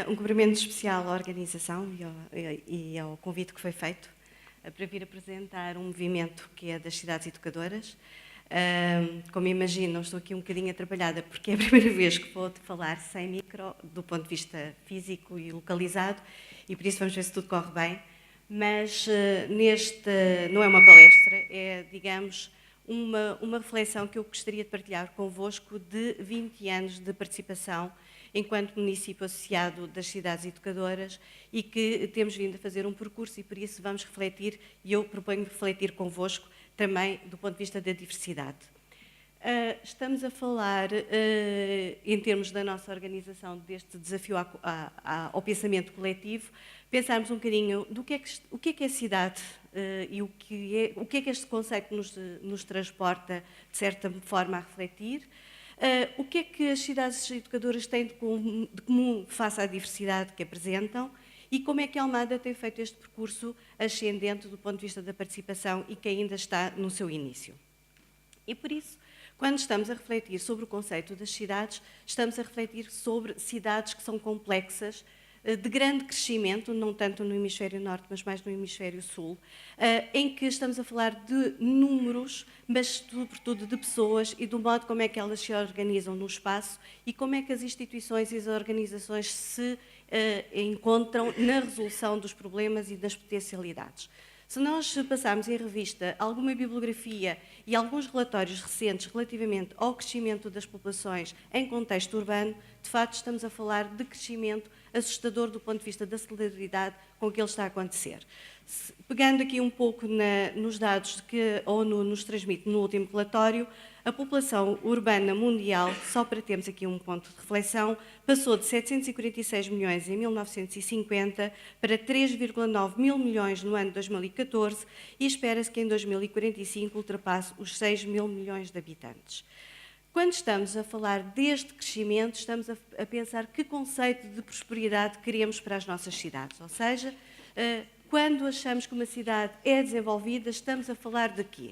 Um cumprimento especial à organização e ao convite que foi feito para vir apresentar um movimento que é das cidades educadoras. Como imaginam, estou aqui um bocadinho atrapalhada porque é a primeira vez que vou falar sem micro, do ponto de vista físico e localizado, e por isso vamos ver se tudo corre bem. Mas não é uma palestra, é, digamos, uma reflexão que eu gostaria de partilhar convosco de 20 anos de participação enquanto município associado das cidades educadoras e que temos vindo a fazer um percurso e por isso vamos refletir, e eu proponho refletir convosco também do ponto de vista da diversidade. Estamos a falar, em termos da nossa organização, deste desafio ao pensamento coletivo, pensarmos um bocadinho do o que é a cidade e o que é que este conceito nos transporta, de certa forma, a refletir. O que é que as cidades educadoras têm de comum face à diversidade que apresentam e como é que a Almada tem feito este percurso ascendente do ponto de vista da participação e que ainda está no seu início. E por isso, quando estamos a refletir sobre o conceito das cidades, estamos a refletir sobre cidades que são complexas, de grande crescimento, não tanto no hemisfério norte, mas mais no hemisfério sul, em que estamos a falar de números, mas sobretudo de pessoas e do modo como é que elas se organizam no espaço e como é que as instituições e as organizações se encontram na resolução dos problemas e das potencialidades. Se nós passarmos em revista alguma bibliografia e alguns relatórios recentes relativamente ao crescimento das populações em contexto urbano, de facto estamos a falar de crescimento assustador do ponto de vista da celeridade com que ele está a acontecer. Pegando aqui um pouco nos dados que a ONU nos transmite no último relatório, a população urbana mundial, só para termos aqui um ponto de reflexão, passou de 746 milhões em 1950 para 3,9 mil milhões no ano 2014 e espera-se que em 2045 ultrapasse os 6 mil milhões de habitantes. Quando estamos a falar deste crescimento, estamos a pensar que conceito de prosperidade queremos para as nossas cidades. Ou seja, quando achamos que uma cidade é desenvolvida, estamos a falar de quê?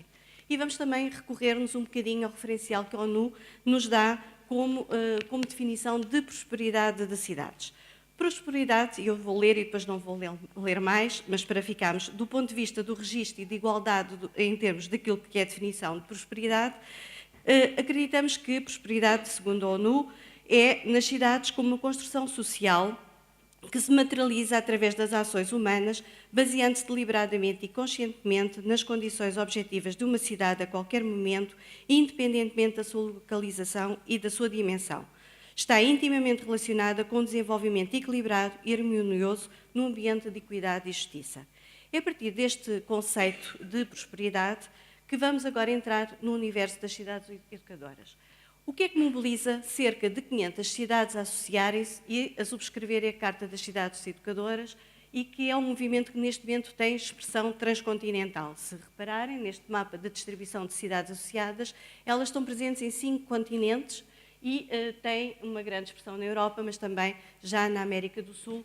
E vamos também recorrer-nos um bocadinho ao referencial que a ONU nos dá como definição de prosperidade de cidades. Prosperidade, e eu vou ler e depois não vou ler mais, mas para ficarmos do ponto de vista do registro e de igualdade em termos daquilo que é a definição de prosperidade, acreditamos que prosperidade, segundo a ONU, é nas cidades como uma construção social que se materializa através das ações humanas, baseando-se deliberadamente e conscientemente nas condições objetivas de uma cidade a qualquer momento, independentemente da sua localização e da sua dimensão. Está intimamente relacionada com o desenvolvimento equilibrado e harmonioso num ambiente de equidade e justiça. É a partir deste conceito de prosperidade que vamos agora entrar no universo das cidades educadoras. O que é que mobiliza cerca de 500 cidades a associarem-se e a subscreverem a Carta das Cidades Educadoras e que é um movimento que neste momento tem expressão transcontinental. Se repararem neste mapa de distribuição de cidades associadas, elas estão presentes em 5 continentes e têm uma grande expressão na Europa, mas também já na América do Sul,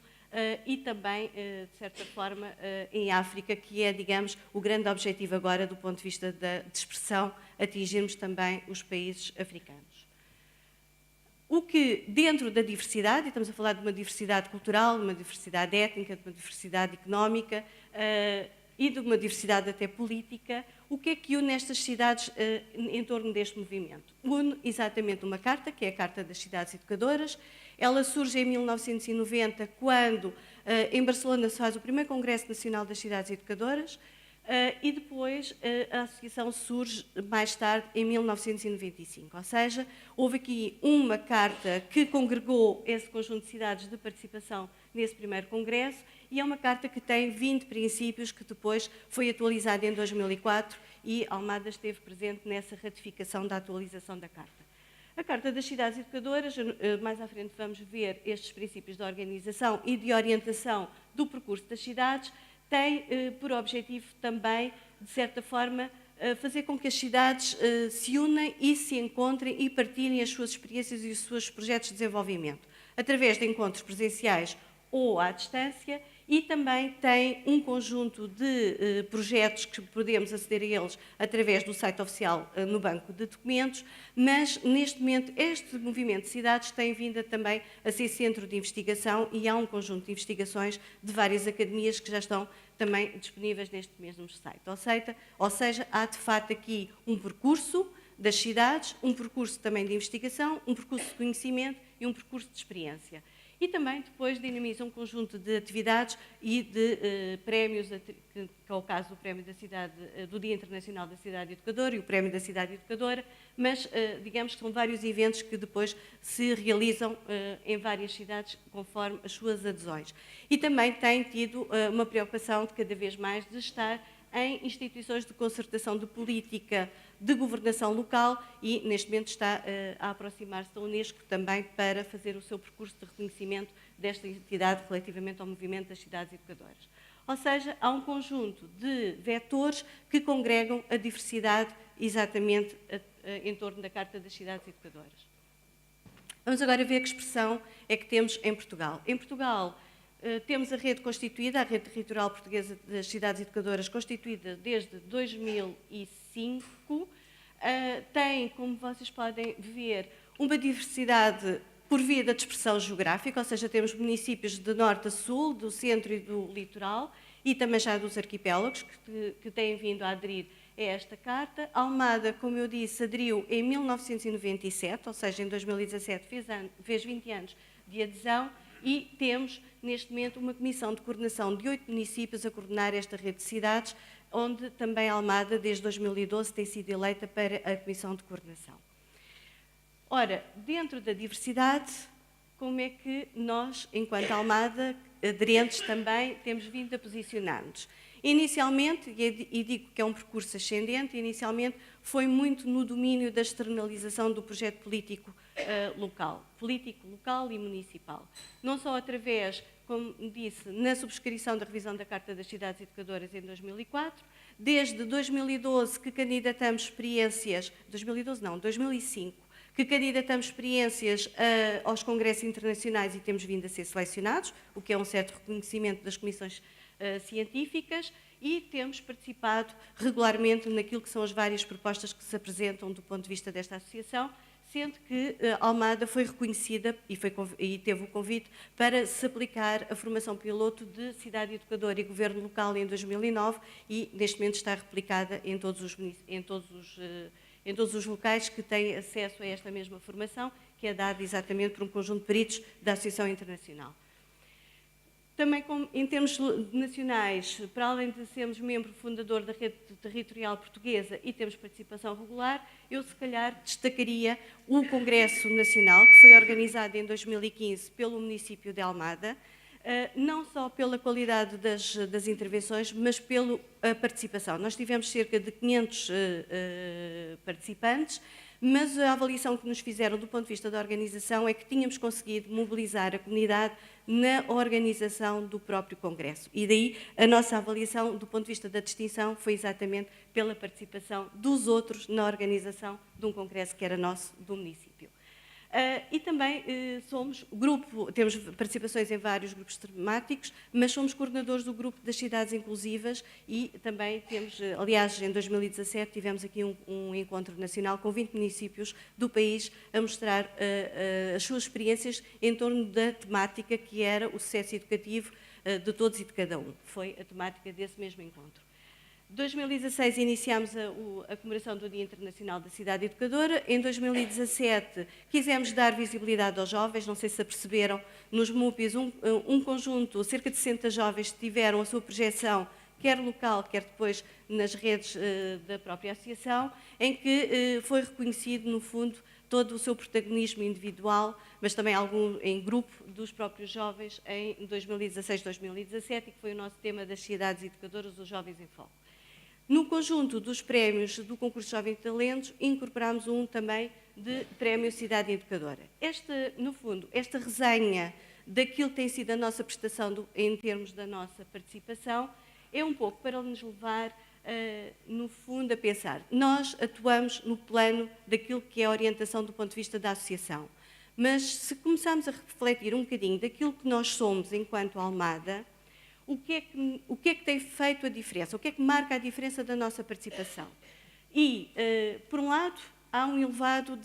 e também, de certa forma, em África, que é, digamos, o grande objetivo agora do ponto de vista de expressão, atingirmos também os países africanos. O que, dentro da diversidade, e estamos a falar de uma diversidade cultural, de uma diversidade étnica, de uma diversidade económica e de uma diversidade até política, o que é que une estas cidades em torno deste movimento? Une exatamente uma carta, que é a Carta das Cidades Educadoras. Ela surge em 1990, quando em Barcelona se faz o primeiro Congresso Nacional das Cidades Educadoras, e depois a associação surge mais tarde, em 1995. Ou seja, houve aqui uma carta que congregou esse conjunto de cidades de participação nesse primeiro congresso e é uma carta que tem 20 princípios que depois foi atualizada em 2004 e Almada esteve presente nessa ratificação da atualização da carta. A Carta das Cidades Educadoras, mais à frente vamos ver estes princípios de organização e de orientação do percurso das cidades, tem por objetivo também, de certa forma, fazer com que as cidades se unem e se encontrem e partilhem as suas experiências e os seus projetos de desenvolvimento, através de encontros presenciais ou à distância e também tem um conjunto de projetos que podemos aceder a eles através do site oficial no Banco de Documentos, mas neste momento este movimento de cidades tem vindo também a ser centro de investigação e há um conjunto de investigações de várias academias que já estão também disponíveis neste mesmo site. Ou seja, há de facto aqui um percurso das cidades, um percurso também de investigação, um percurso de conhecimento e um percurso de experiência. E também depois dinamiza um conjunto de atividades e de prémios, que é o caso do Prémio da Cidade, do Dia Internacional da Cidade Educadora e o Prémio da Cidade Educadora, mas digamos que são vários eventos que depois se realizam em várias cidades conforme as suas adesões. E também tem tido uma preocupação de cada vez mais de estar em instituições de concertação de política de governação local e, neste momento, está a aproximar-se da Unesco também para fazer o seu percurso de reconhecimento desta entidade relativamente ao movimento das cidades educadoras. Ou seja, há um conjunto de vetores que congregam a diversidade exatamente em torno da Carta das Cidades Educadoras. Vamos agora ver que expressão é que temos em Portugal. Em Portugal, temos a rede constituída, a Rede Territorial Portuguesa das Cidades Educadoras, constituída desde 2005. Tem, como vocês podem ver, uma diversidade por via da dispersão geográfica, ou seja, temos municípios de norte a sul, do centro e do litoral, e também já dos arquipélagos, que têm vindo a aderir a esta Carta. Almada, como eu disse, aderiu em 1997, ou seja, em 2017 fez 20 anos de adesão, e temos, neste momento, uma comissão de coordenação de 8 municípios a coordenar esta rede de cidades, onde também Almada, desde 2012, tem sido eleita para a comissão de coordenação. Ora, dentro da diversidade, como é que nós, enquanto Almada, aderentes também, temos vindo a posicionar-nos? Inicialmente, e digo que é um percurso ascendente, inicialmente foi muito no domínio da externalização do projeto político local e municipal. Não só através, como disse, na subscrição da revisão da Carta das Cidades Educadoras em 2004, desde 2012 que candidatamos experiências, 2005, que candidatamos experiências aos congressos internacionais e temos vindo a ser selecionados, o que é um certo reconhecimento das comissões científicas, e temos participado regularmente naquilo que são as várias propostas que se apresentam do ponto de vista desta associação, sendo que Almada foi reconhecida e teve o convite para se aplicar a formação piloto de cidade educadora e governo local em 2009 e neste momento está replicada em todos os locais que têm acesso a esta mesma formação, que é dada exatamente por um conjunto de peritos da Associação Internacional. Também, em termos nacionais, para além de sermos membro fundador da Rede Territorial Portuguesa e temos participação regular, eu, se calhar, destacaria o Congresso Nacional, que foi organizado em 2015 pelo município de Almada, não só pela qualidade das intervenções, mas pela participação. Nós tivemos cerca de 500 participantes, mas a avaliação que nos fizeram do ponto de vista da organização é que tínhamos conseguido mobilizar a comunidade na organização do próprio Congresso. E daí a nossa avaliação do ponto de vista da distinção foi exatamente pela participação dos outros na organização de um Congresso que era nosso, do município. E também temos participações em vários grupos temáticos, mas somos coordenadores do grupo das cidades inclusivas e também temos, aliás, em 2017 tivemos aqui um encontro nacional com 20 municípios do país a mostrar as suas experiências em torno da temática que era o sucesso educativo de todos e de cada um. Foi a temática desse mesmo encontro. Em 2016 iniciámos a comemoração do Dia Internacional da Cidade Educadora. Em 2017 quisemos dar visibilidade aos jovens, não sei se aperceberam, nos MUPIs um conjunto, cerca de 60 jovens tiveram a sua projeção, quer local, quer depois nas redes da própria associação, em que foi reconhecido, no fundo, todo o seu protagonismo individual, mas também algum em grupo dos próprios jovens em 2016-2017, e que foi o nosso tema das cidades educadoras, os Jovens em Foco. No conjunto dos prémios do concurso Jovem Talentos, incorporámos um também de Prémio Cidade Educadora. No fundo, esta resenha daquilo que tem sido a nossa prestação em termos da nossa participação é um pouco para nos levar, no fundo, a pensar. Nós atuamos no plano daquilo que é a orientação do ponto de vista da associação, mas se começarmos a refletir um bocadinho daquilo que nós somos enquanto Almada, o que é que tem feito a diferença, o que é que marca a diferença da nossa participação. E, por um lado, há um elevado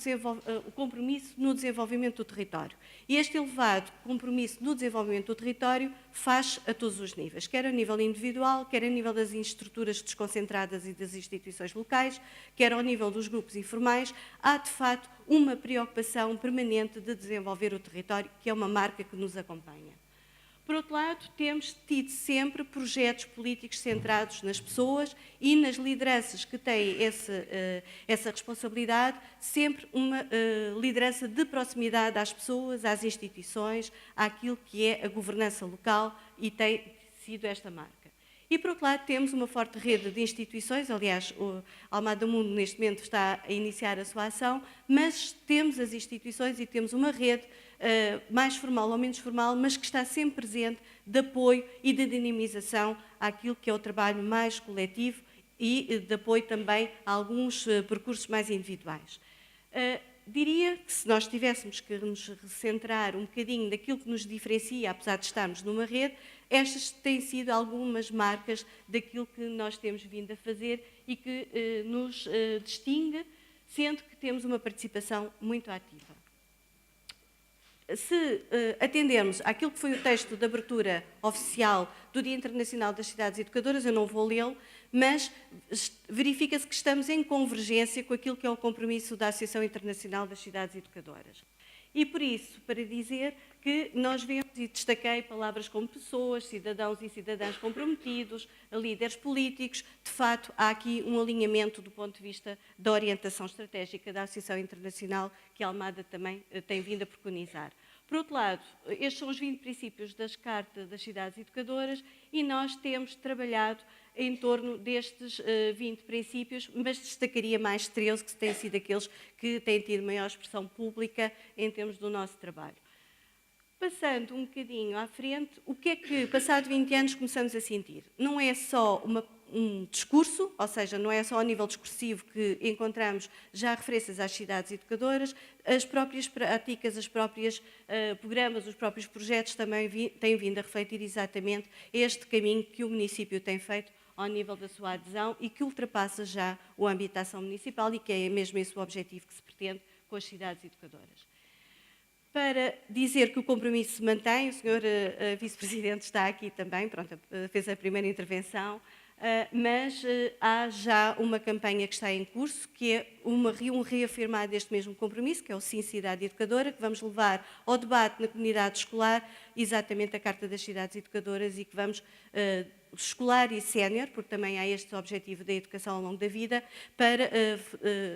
compromisso no desenvolvimento do território. E este elevado compromisso no desenvolvimento do território faz a todos os níveis, quer a nível individual, quer a nível das estruturas desconcentradas e das instituições locais, quer ao nível dos grupos informais. Há, de facto, uma preocupação permanente de desenvolver o território, que é uma marca que nos acompanha. Por outro lado, temos tido sempre projetos políticos centrados nas pessoas e nas lideranças que têm essa responsabilidade, sempre uma liderança de proximidade às pessoas, às instituições, àquilo que é a governança local, e tem sido esta marca. E, por outro lado, temos uma forte rede de instituições, aliás, o Almada Mundo, neste momento, está a iniciar a sua ação, mas temos as instituições e temos uma rede mais formal ou menos formal, mas que está sempre presente, de apoio e de dinamização àquilo que é o trabalho mais coletivo e de apoio também a alguns percursos mais individuais. Diria que, se nós tivéssemos que nos recentrar um bocadinho daquilo que nos diferencia, apesar de estarmos numa rede, estas têm sido algumas marcas daquilo que nós temos vindo a fazer e que nos distingue, sendo que temos uma participação muito ativa. Se atendermos àquilo que foi o texto de abertura oficial do Dia Internacional das Cidades Educadoras, eu não vou lê-lo, mas verifica-se que estamos em convergência com aquilo que é o compromisso da Associação Internacional das Cidades Educadoras. E por isso, para dizer que nós vemos, e destaquei palavras como pessoas, cidadãos e cidadãs comprometidos, líderes políticos, de facto há aqui um alinhamento do ponto de vista da orientação estratégica da Associação Internacional, que a Almada também tem vindo a preconizar. Por outro lado, estes são os 20 princípios das Cartas das Cidades Educadoras e nós temos trabalhado em torno destes 20 princípios, mas destacaria mais 13, que têm sido aqueles que têm tido maior expressão pública em termos do nosso trabalho. Passando um bocadinho à frente, o que é que, passado 20 anos, começamos a sentir? Não é só um discurso, ou seja, não é só ao nível discursivo que encontramos já referências às cidades educadoras, as próprias práticas, os próprios programas, os próprios projetos também têm vindo a refletir exatamente este caminho que o município tem feito ao nível da sua adesão e que ultrapassa já o âmbito da ação municipal e que é mesmo esse o objetivo que se pretende com as cidades educadoras. Para dizer que o compromisso se mantém, o Sr. Vice-Presidente está aqui também, pronto, fez a primeira intervenção, mas há já uma campanha que está em curso, que é um reafirmar deste mesmo compromisso, que é o Sim Cidade Educadora, que vamos levar ao debate na comunidade escolar, exatamente a Carta das Cidades Educadoras, e que vamos, escolar e sénior, porque também há este objetivo da educação ao longo da vida, para,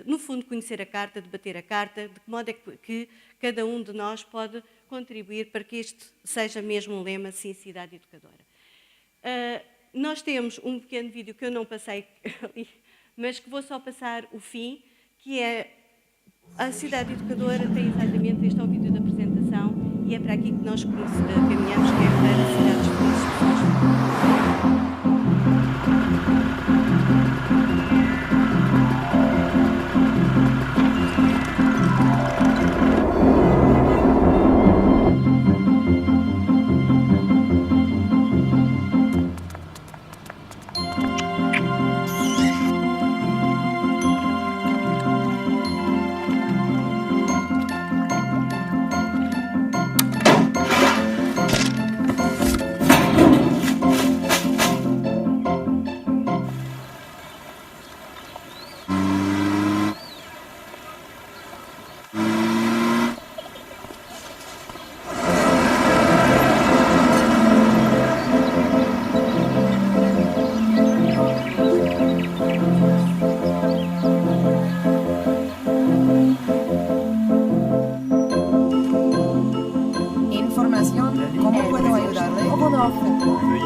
no fundo, conhecer a Carta, debater a Carta, de que modo é que cada um de nós pode contribuir para que este seja mesmo um lema Sim Cidade Educadora. Nós temos um pequeno vídeo que eu não passei ali, mas que vou só passar o fim, que é a Cidade Educadora tem exatamente este é o vídeo da apresentação e é para aqui que nós caminhamos, que é para cidades felizes.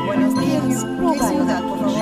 Buenos días. ¿Qué ciudad, por favor?